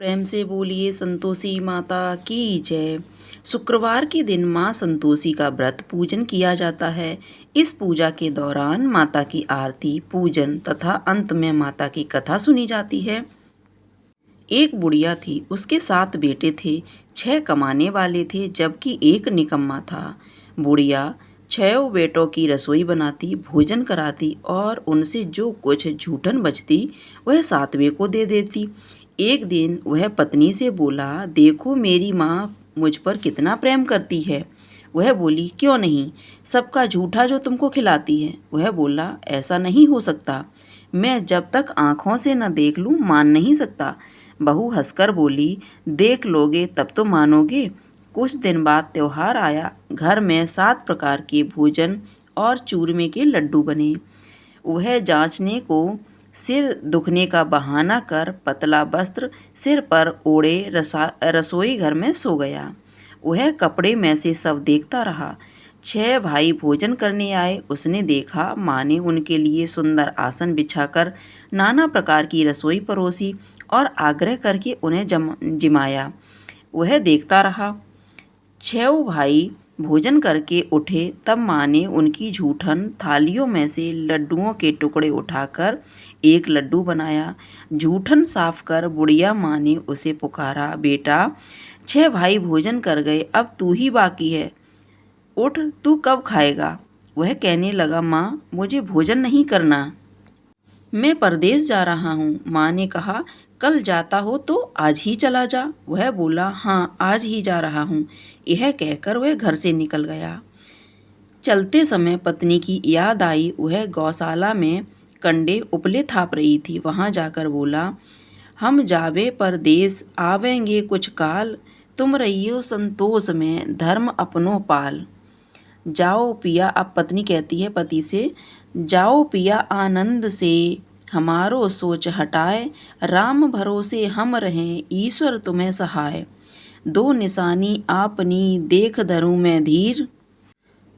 प्रेम से बोलिए संतोषी माता की जय। शुक्रवार के दिन माँ संतोषी का व्रत पूजन किया जाता है। इस पूजा के दौरान माता की आरती, पूजन तथा अंत में माता की कथा सुनी जाती है। एक बुढ़िया थी, उसके 7 बेटे थे। 6 कमाने वाले थे जबकि एक निकम्मा था। बुढ़िया 6 बेटों की रसोई बनाती, भोजन कराती और उनसे जो कुछ जूठन बचती वह 7वें को दे देती। एक दिन वह पत्नी से बोला, देखो मेरी माँ मुझ पर कितना प्रेम करती है। वह बोली, क्यों नहीं, सबका झूठा जो तुमको खिलाती है। वह बोला, ऐसा नहीं हो सकता, मैं जब तक आँखों से न देख लूँ मान नहीं सकता। बहू हंसकर बोली, देख लोगे तब तो मानोगे। कुछ दिन बाद त्योहार आया। घर में 7 प्रकार के भोजन और चूरमे के लड्डू बने। वह जांचने को सिर दुखने का बहाना कर पतला वस्त्र सिर पर ओढ़े रसोई घर में सो गया। वह कपड़े में से सब देखता रहा। 6 भाई भोजन करने आए। उसने देखा माँ ने उनके लिए सुंदर आसन बिछाकर नाना प्रकार की रसोई परोसी और आग्रह करके उन्हें जिमाया। वह देखता रहा। 6 भाई भोजन करके उठे तब माँ ने उनकी जूठन थालियों में से लड्डुओं के टुकड़े उठाकर एक लड्डू बनाया। जूठन साफ कर बुढ़िया माँ ने उसे पुकारा, बेटा 6 भाई भोजन कर गए, अब तू ही बाकी है, उठ, तू कब खाएगा। वह कहने लगा, माँ मुझे भोजन नहीं करना, मैं परदेश जा रहा हूँ। माँ ने कहा, कल जाता हो तो आज ही चला जा। वह बोला, हाँ आज ही जा रहा हूँ। यह कहकर वह घर से निकल गया। चलते समय पत्नी की याद आई। वह गौशाला में कंडे उपले थाप रही थी। वहाँ जाकर बोला, हम जावे परदेश आवेंगे कुछ काल, तुम रहियो संतोष में धर्म अपनो पाल। जाओ पिया, अब पत्नी कहती है पति से, जाओ पिया आनंद से हमारो सोच हटाए, राम भरोसे हम रहें ईश्वर तुम्हें सहाय। 2 निशानी आपनी देख धरूं मैं धीर,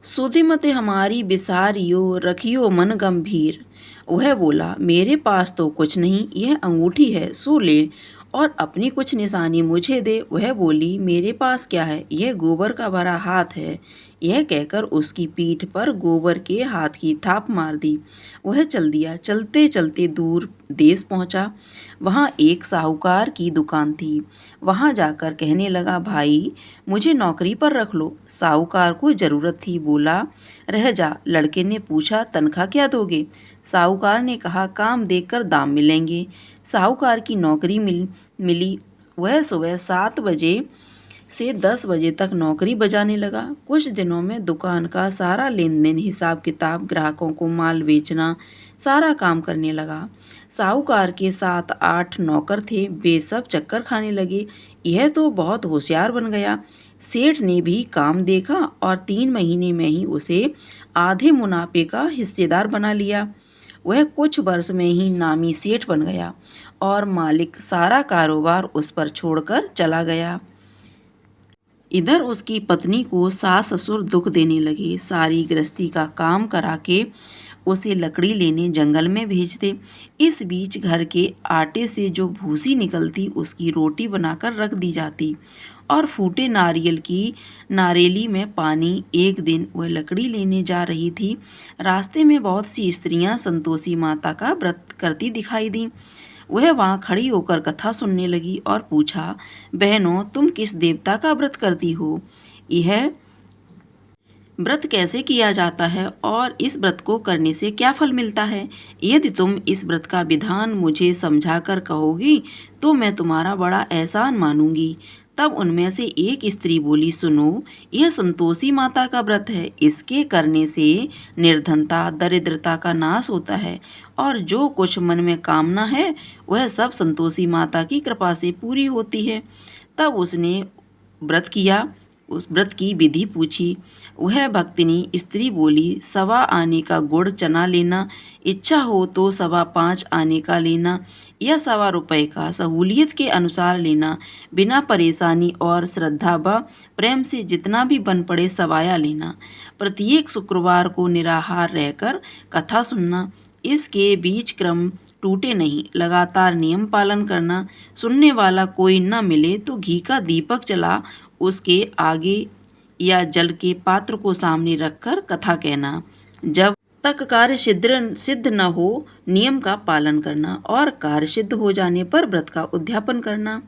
सुधिमते हमारी बिसारियो रखियो मन गंभीर। वह बोला, मेरे पास तो कुछ नहीं, यह अंगूठी है, सो ले और अपनी कुछ निशानी मुझे दे। वह बोली, मेरे पास क्या है, यह गोबर का भरा हाथ है। यह कहकर उसकी पीठ पर गोबर के हाथ की थाप मार दी। वह चल दिया। चलते चलते दूर देश पहुंचा। वहाँ एक साहूकार की दुकान थी। वहाँ जाकर कहने लगा, भाई मुझे नौकरी पर रख लो। साहूकार को ज़रूरत थी। बोला, रह जा। लड़के ने पूछा, तनख्वाह क्या दोगे। साहूकार ने कहा, काम देखकर दाम मिलेंगे। साहूकार की नौकरी मिली। वह सुबह 7 बजे से 10 बजे तक नौकरी बजाने लगा। कुछ दिनों में दुकान का सारा लेन देन, हिसाब किताब, ग्राहकों को माल बेचना, सारा काम करने लगा। साहूकार के 7-8 नौकर थे। वे सब चक्कर खाने लगे, यह तो बहुत होशियार बन गया। सेठ ने भी काम देखा और 3 महीने में ही उसे आधे मुनाफे का हिस्सेदार बना लिया। वह कुछ वर्ष में ही नामी सेठ बन गया और मालिक सारा कारोबार उस पर छोड़कर चला गया। इधर उसकी पत्नी को सास ससुर दुख देने लगे। सारी गृहस्थी का काम करा के उसे लकड़ी लेने जंगल में भेजते। इस बीच घर के आटे से जो भूसी निकलती उसकी रोटी बनाकर रख दी जाती और फूटे नारियल की नारेली में पानी। एक दिन वह लकड़ी लेने जा रही थी। रास्ते में बहुत सी स्त्रियां संतोषी माता का व्रत करती दिखाई दी। वह वहाँ खड़ी होकर कथा सुनने लगी और पूछा, बहनों तुम किस देवता का व्रत करती हो, यह व्रत कैसे किया जाता है और इस व्रत को करने से क्या फल मिलता है। यदि तुम इस व्रत का विधान मुझे समझाकर कहोगी तो मैं तुम्हारा बड़ा एहसान मानूंगी। तब उनमें से एक स्त्री बोली, सुनो, यह संतोषी माता का व्रत है। इसके करने से निर्धनता दरिद्रता का नाश होता है और जो कुछ मन में कामना है वह सब संतोषी माता की कृपा से पूरी होती है। तब उसने व्रत किया। उस व्रत की विधि पूछी। वह भक्तिनी स्त्री बोली, 1.25 आने का गुड़ चना लेना, इच्छा हो तो 5.25 आने का लेना या 1.25 रुपये का सहूलियत के अनुसार लेना, बिना परेशानी और श्रद्धा व प्रेम से जितना भी बन पड़े सवाया लेना। प्रत्येक शुक्रवार को निराहार रहकर कथा सुनना। इसके बीच क्रम टूटे नहीं, लगातार नियम पालन करना, सुनने वाला कोई न मिले तो घी का दीपक जला उसके आगे या जल के पात्र को सामने रखकर कथा कहना, जब तक कार्य सिद्ध न हो नियम का पालन करना और कार्य सिद्ध हो जाने पर व्रत का उद्यापन करना।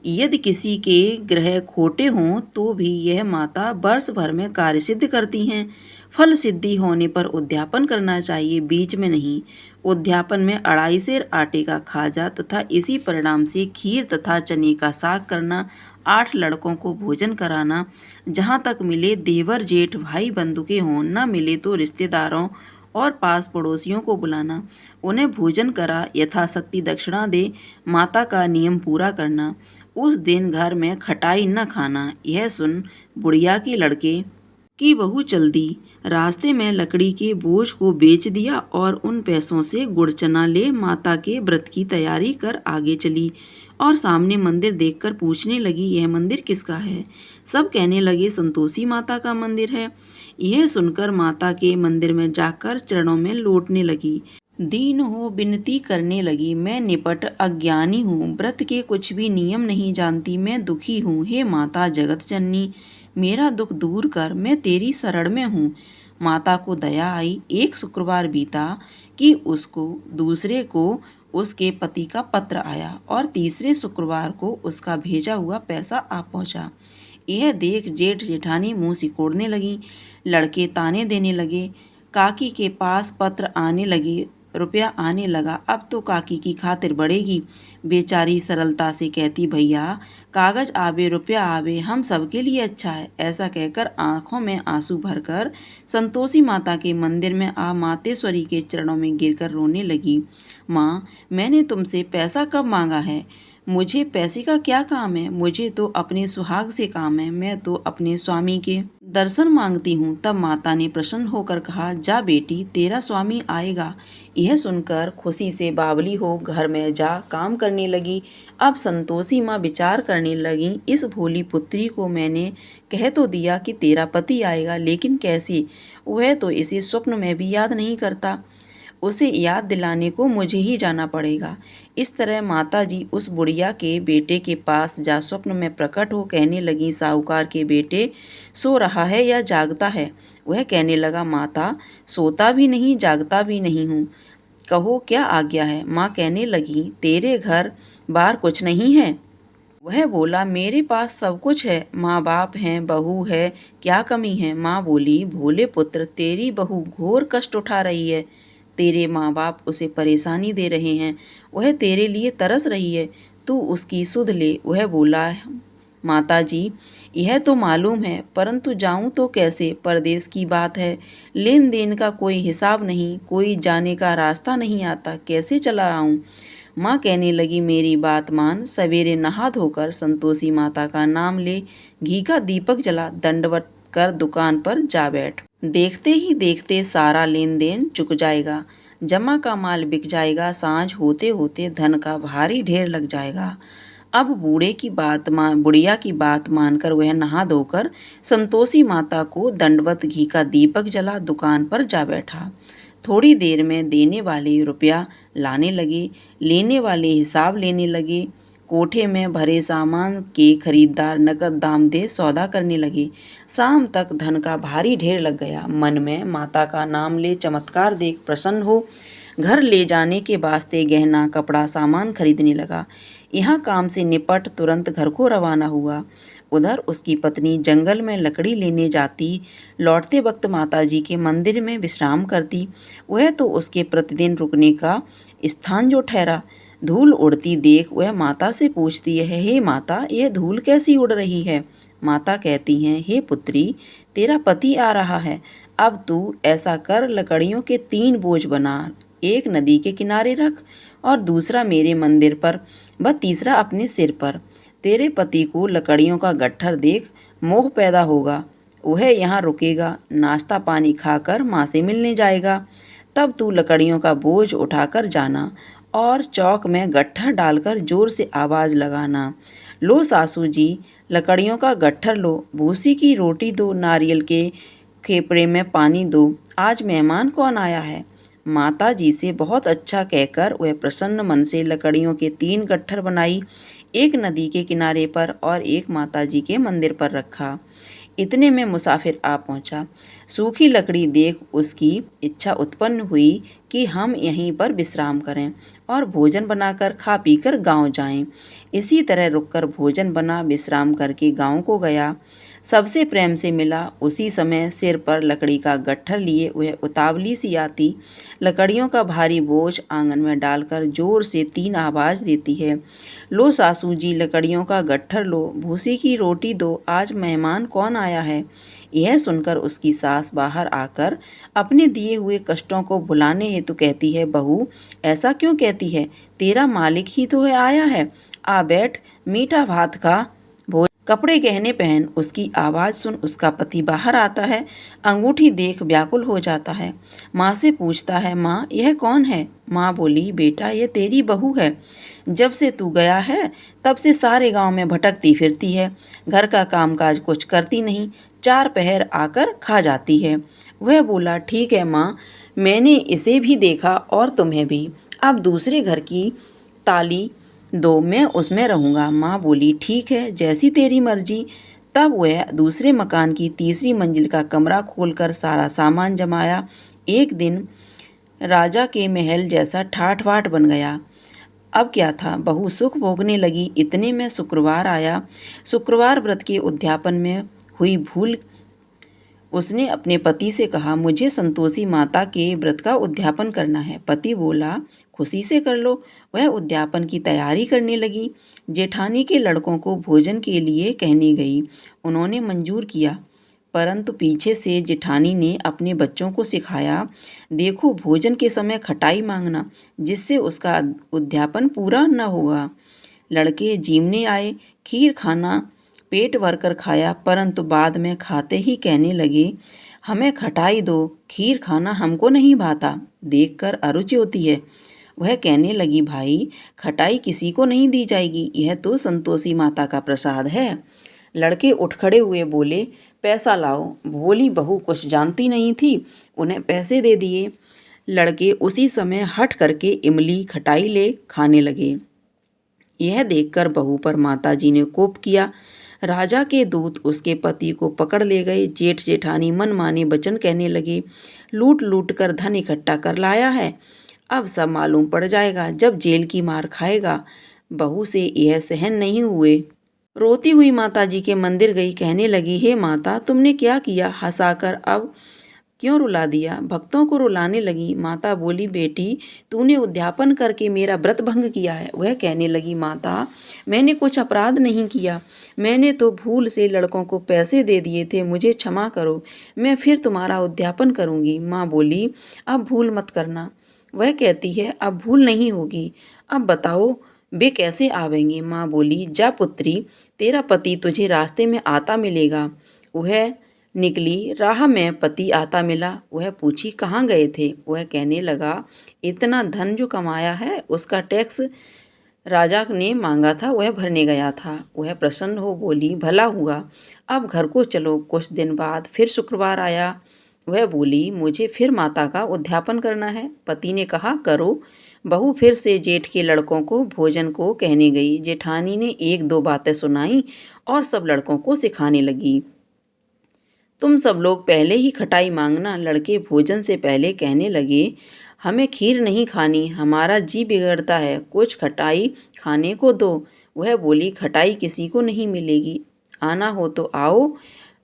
यदि किसी के ग्रह खोटे हों तो भी यह माता वर्ष भर में कार्य सिद्ध करती हैं। फल सिद्धि होने पर उद्यापन करना चाहिए, बीच में नहीं। उद्यापन में 2.5 सेर आटे का खाजा तथा इसी परिणाम से खीर तथा चने का साग करना, 8 लड़कों को भोजन कराना, जहाँ तक मिले देवर जेठ भाई बंधु हों, न मिले तो रिश्तेदारों और पास पड़ोसियों को बुलाना, उन्हें भोजन करा यथाशक्ति दक्षिणा दे, माता का नियम पूरा करना। उस दिन घर में खटाई न खाना। यह सुन बुढ़िया के लड़के की बहू चल दी, रास्ते में लकड़ी के बोझ को बेच दिया और उन पैसों से गुड़ चना ले माता के व्रत की तैयारी कर आगे चली और सामने मंदिर देखकर पूछने लगी, यह मंदिर किसका है? सब कहने लगे, संतोषी माता का मंदिर है। यह सुनकर माता के मंदिर में जाकर चरणों में लौटने लगी, दीन हो विनती करने लगी, मैं निपट अज्ञानी हूँ, व्रत के कुछ भी नियम नहीं जानती, मैं दुखी हूँ। हे माता जगत जननी, मेरा दुख दूर कर, मैं तेरी शरण में हूँ। माता को दया आई। एक शुक्रवार बीता कि उसको दूसरे को उसके पति का पत्र आया और तीसरे शुक्रवार को उसका भेजा हुआ पैसा आ पहुँचा। यह देख जेठ जेठानी मुँह सिकोड़ने लगी, लड़के ताने देने लगे, काकी के पास पत्र आने लगे, रुपया आने लगा, अब तो काकी की खातिर बढ़ेगी। बेचारी सरलता से कहती, भैया कागज आवे रुपया आवे, हम सबके लिए अच्छा है। ऐसा कहकर आंखों में आंसू भरकर संतोषी माता के मंदिर में आ मातेश्वरी के चरणों में गिरकर रोने लगी। माँ, मैंने तुमसे पैसा कब मांगा है? मुझे पैसे का क्या काम है? मुझे तो अपने सुहाग से काम है, मैं तो अपने स्वामी के दर्शन मांगती हूँ। तब माता ने प्रसन्न होकर कहा, जा बेटी, तेरा स्वामी आएगा। यह सुनकर खुशी से बावली हो घर में जा काम करने लगी। अब संतोषी माँ विचार करने लगी, इस भोली पुत्री को मैंने कह तो दिया कि तेरा पति आएगा, लेकिन कैसे? वह तो इसे स्वप्न में भी याद नहीं करता, उसे याद दिलाने को मुझे ही जाना पड़ेगा। इस तरह माता जी उस बुढ़िया के बेटे के पास जा स्वप्न में प्रकट हो कहने लगी, साहूकार के बेटे सो रहा है या जागता है? वह कहने लगा, माता सोता भी नहीं जागता भी नहीं हूँ, कहो क्या आज्ञा है? माँ कहने लगी, तेरे घर बार कुछ नहीं है? वह बोला, मेरे पास सब कुछ है, माँ बाप हैं, बहू है, क्या कमी है? माँ बोली, भोले पुत्र, तेरी बहू घोर कष्ट उठा रही है, तेरे माँ बाप उसे परेशानी दे रहे हैं, वह तेरे लिए तरस रही है, तू उसकी सुध ले। वह बोला, माता जी यह तो मालूम है, परंतु जाऊं तो कैसे? परदेश की बात है, लेन देन का कोई हिसाब नहीं, कोई जाने का रास्ता नहीं आता, कैसे चला आऊं? माँ कहने लगी, मेरी बात मान, सवेरे नहा धोकर संतोषी माता का नाम ले, घी का दीपक जला, दंडवत कर दुकान पर जा बैठ। देखते ही देखते सारा लेन देन चुक जाएगा, जमा का माल बिक जाएगा, सांझ होते होते धन का भारी ढेर लग जाएगा। अब बुढ़िया की बात मानकर वह नहा धोकर संतोषी माता को दंडवत घी का दीपक जला दुकान पर जा बैठा। थोड़ी देर में देने वाले रुपया लाने लगे, लेने वाले हिसाब लेने लगे। कोठे में भरे सामान के खरीदार नकद दाम दे सौदा करने लगे। शाम तक धन का भारी ढेर लग गया। मन में माता का नाम ले चमत्कार देख प्रसन्न हो घर ले जाने के वास्ते गहना कपड़ा सामान खरीदने लगा। यहाँ काम से निपट तुरंत घर को रवाना हुआ। उधर उसकी पत्नी जंगल में लकड़ी लेने जाती, लौटते वक्त माताजी के मंदिर में विश्राम करती। वह तो उसके प्रतिदिन रुकने का स्थान जो ठहरा। धूल उड़ती देख वह माता से पूछती है, हे माता, यह धूल कैसी उड़ रही है? माता कहती हैं, हे पुत्री, तेरा पति आ रहा है, अब तू ऐसा कर, लकड़ियों के 3 बोझ बना, एक नदी के किनारे रख और दूसरा मेरे मंदिर पर व तीसरा अपने सिर पर। तेरे पति को लकड़ियों का गट्ठर देख मोह पैदा होगा, वह यहाँ रुकेगा, नाश्ता पानी खाकर माँ से मिलने जाएगा। तब तू लकड़ियों का बोझ उठाकर जाना और चौक में गट्ठर डालकर जोर से आवाज़ लगाना, लो सासू जी, लकड़ियों का गट्ठर लो, भूसी की रोटी दो, नारियल के खेपड़े में पानी दो, आज मेहमान कौन आया है? माता जी से बहुत अच्छा कहकर वह प्रसन्न मन से लकड़ियों के 3 गट्ठर बनाई, एक नदी के किनारे पर और एक माता जी के मंदिर पर रखा। इतने में मुसाफिर आ पहुंचा। सूखी लकड़ी देख उसकी इच्छा उत्पन्न हुई कि हम यहीं पर विश्राम करें और भोजन बनाकर खा पीकर गांव जाएं। इसी तरह रुककर भोजन बना, विश्राम करके गांव को गया। सबसे प्रेम से मिला। उसी समय सिर पर लकड़ी का गट्ठर लिए वह उतावली सी आती, लकड़ियों का भारी बोझ आंगन में डालकर जोर से 3 आवाज़ देती है, लो सासू जी लकड़ियों का गट्ठर लो, भूसी की रोटी दो, आज मेहमान कौन आया है। यह सुनकर उसकी सास बाहर आकर अपने दिए हुए कष्टों को भुलाने हेतु कहती है, बहू ऐसा क्यों कहती है, तेरा मालिक ही तो है आया है, आ बैठ, मीठा भात खा, कपड़े गहने पहन। उसकी आवाज़ सुन उसका पति बाहर आता है, अंगूठी देख व्याकुल हो जाता है। माँ से पूछता है, माँ यह कौन है। माँ बोली, बेटा ये तेरी बहू है, जब से तू गया है तब से सारे गांव में भटकती फिरती है, घर का कामकाज कुछ करती नहीं, 4 पहर आकर खा जाती है। वह बोला, ठीक है माँ, मैंने इसे भी देखा और तुम्हें भी, अब दूसरे घर की ताली दो, मैं उसमें रहूँगा। माँ बोली, ठीक है जैसी तेरी मर्जी। तब वह दूसरे मकान की तीसरी मंजिल का कमरा खोलकर सारा सामान जमाया। एक दिन राजा के महल जैसा ठाठ बाट बन गया। अब क्या था, बहू सुख भोगने लगी। इतने में शुक्रवार आया। शुक्रवार व्रत के उद्यापन में हुई भूल उसने अपने पति से कहा, मुझे संतोषी माता के व्रत का उद्यापन करना है। पति बोला, खुशी से कर लो। वह उद्यापन की तैयारी करने लगी। जेठानी के लड़कों को भोजन के लिए कहने गई। उन्होंने मंजूर किया, परंतु पीछे से जेठानी ने अपने बच्चों को सिखाया, देखो भोजन के समय खटाई मांगना, जिससे उसका उद्यापन पूरा न होगा। लड़के जीमने आए, खीर खाना पेट भरकर खाया, परंतु बाद में खाते ही कहने लगे, हमें खटाई दो, खीर खाना हमको नहीं भाता, देखकर अरुचि होती है। वह कहने लगी, भाई खटाई किसी को नहीं दी जाएगी, यह तो संतोषी माता का प्रसाद है। लड़के उठ खड़े हुए बोले, पैसा लाओ। भोली बहू कुछ जानती नहीं थी, उन्हें पैसे दे दिए। लड़के उसी समय हट करके इमली खटाई ले खाने लगे। यह देखकर बहू पर माताजी ने कोप किया। राजा के दूत उसके पति को पकड़ ले गए। जेठ जेठानी मनमाने वचन कहने लगे, लूट लूट कर धन इकट्ठा कर लाया है, अब सब मालूम पड़ जाएगा, जब जेल की मार खाएगा। बहू से यह सहन नहीं हुए। रोती हुई माताजी के मंदिर गई, कहने लगी, हे माता तुमने क्या किया, हंसाकर अब क्यों रुला दिया। भक्तों को रुलाने लगी। माता बोली, बेटी तूने उद्यापन करके मेरा व्रत भंग किया है। वह कहने लगी, माता मैंने कुछ अपराध नहीं किया, मैंने तो भूल से लड़कों को पैसे दे दिए थे, मुझे क्षमा करो, मैं फिर तुम्हारा उद्यापन करूँगी। माँ बोली, अब भूल मत करना। वह कहती है, अब भूल नहीं होगी, अब बताओ वे कैसे आवेंगे। माँ बोली, जा पुत्री, तेरा पति तुझे रास्ते में आता मिलेगा। वह निकली, राह में पति आता मिला। वह पूछी, कहाँ गए थे। वह कहने लगा, इतना धन जो कमाया है उसका टैक्स राजा ने मांगा था, वह भरने गया था। वह प्रसन्न हो बोली, भला हुआ, अब घर को चलो। कुछ दिन बाद फिर शुक्रवार आया। वह बोली, मुझे फिर माता का उद्यापन करना है। पति ने कहा, करो। बहू फिर से जेठ के लड़कों को भोजन को कहने गई। जेठानी ने 1-2 बातें सुनाई और सब लड़कों को सिखाने लगी, तुम सब लोग पहले ही खटाई मांगना। लड़के भोजन से पहले कहने लगे, हमें खीर नहीं खानी, हमारा जी बिगड़ता है, कुछ खटाई खाने को दो। वह बोली, खटाई किसी को नहीं मिलेगी, आना हो तो आओ।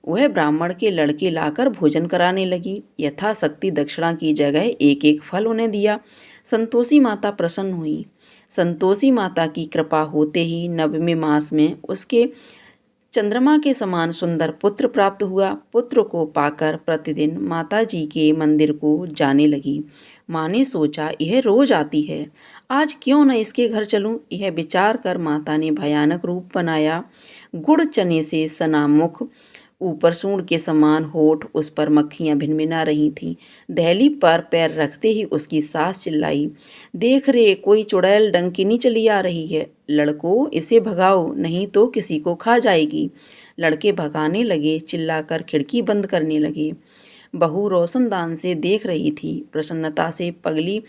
वह ब्राह्मण के लड़के लाकर भोजन कराने लगी। यथाशक्ति दक्षिणा की जगह एक एक फल उन्हें दिया। संतोषी माता प्रसन्न हुई। संतोषी माता की कृपा होते ही 9वें मास में उसके चंद्रमा के समान सुंदर पुत्र प्राप्त हुआ। पुत्र को पाकर प्रतिदिन माता जी के मंदिर को जाने लगी। माँ ने सोचा, यह रोज आती है, आज क्यों न इसके घर चलूं। यह विचार कर माता ने भयानक रूप बनाया। गुड़ चने से सना मुख, ऊपर सूंड के समान होठ, उस पर मक्खियां भिनभिना रही थीं। दहली पर पैर रखते ही उसकी सास चिल्लाई, देख रे कोई चुड़ैल डंकिनी चली आ रही है, लड़को इसे भगाओ नहीं तो किसी को खा जाएगी। लड़के भगाने लगे, चिल्लाकर खिड़की बंद करने लगे। बहू रोशनदान से देख रही थी। प्रसन्नता से पगली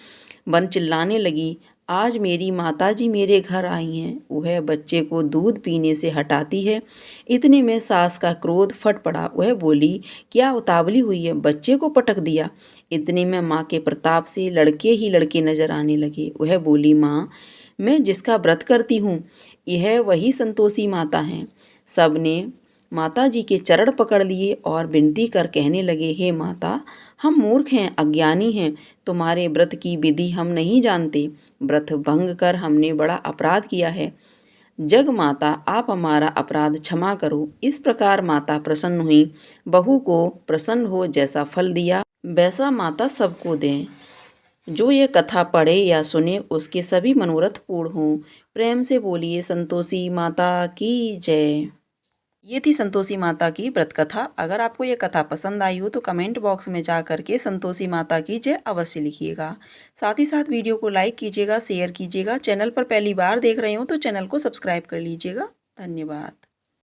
बन चिल्लाने लगी, आज मेरी माताजी मेरे घर आई हैं। वह बच्चे को दूध पीने से हटाती है। इतने में सास का क्रोध फट पड़ा। वह बोली, क्या उतावली हुई है, बच्चे को पटक दिया। इतने में माँ के प्रताप से लड़के ही लड़के नजर आने लगे। वह बोली, माँ, मैं जिसका व्रत करती हूँ यह वही संतोषी माता हैं। सबने माता जी के चरण पकड़ लिए और विनती कर कहने लगे, हे माता, हम मूर्ख हैं, अज्ञानी हैं, तुम्हारे व्रत की विधि हम नहीं जानते। व्रत भंग कर हमने बड़ा अपराध किया है। जग माता, आप हमारा अपराध क्षमा करो। इस प्रकार माता प्रसन्न हुई। बहू को प्रसन्न हो जैसा फल दिया वैसा माता सबको दें। जो ये कथा पढ़े या सुने उसके सभी मनोरथ पूर्ण हों। प्रेम से बोलिए संतोषी माता की जय। ये थी संतोषी माता की व्रत कथा। अगर आपको ये कथा पसंद आई हो तो कमेंट बॉक्स में जा करके संतोषी माता की जय अवश्य लिखिएगा। साथ ही साथ वीडियो को लाइक कीजिएगा, शेयर कीजिएगा। चैनल पर पहली बार देख रहे हो तो चैनल को सब्सक्राइब कर लीजिएगा। धन्यवाद।